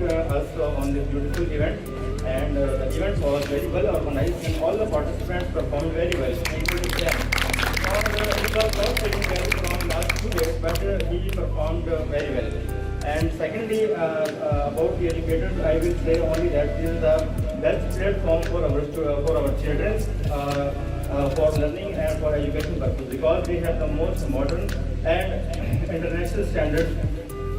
us on this beautiful event, and the event was very well organized and all the participants performed very well, including them. It was not taking place from last 2 days, but he performed very well. And secondly, about the educators, I will say only that this is the best platform for our children for learning and for education purpose, because we have the most modern and international standard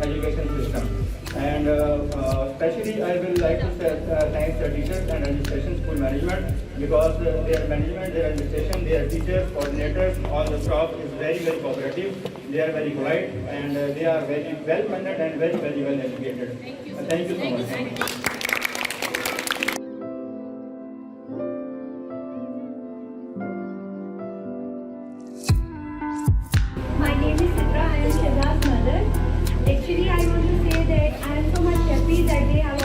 education system. And especially I will like to say thanks the teachers and administration school management, because their management, their administration, their teachers, coordinators, all the staff is very cooperative. They are very polite, and they are very well mannered and very well educated. Thank you so much. My name is Sitra. I am Shazad's mother. Actually, I want to say that I am so much happy that they have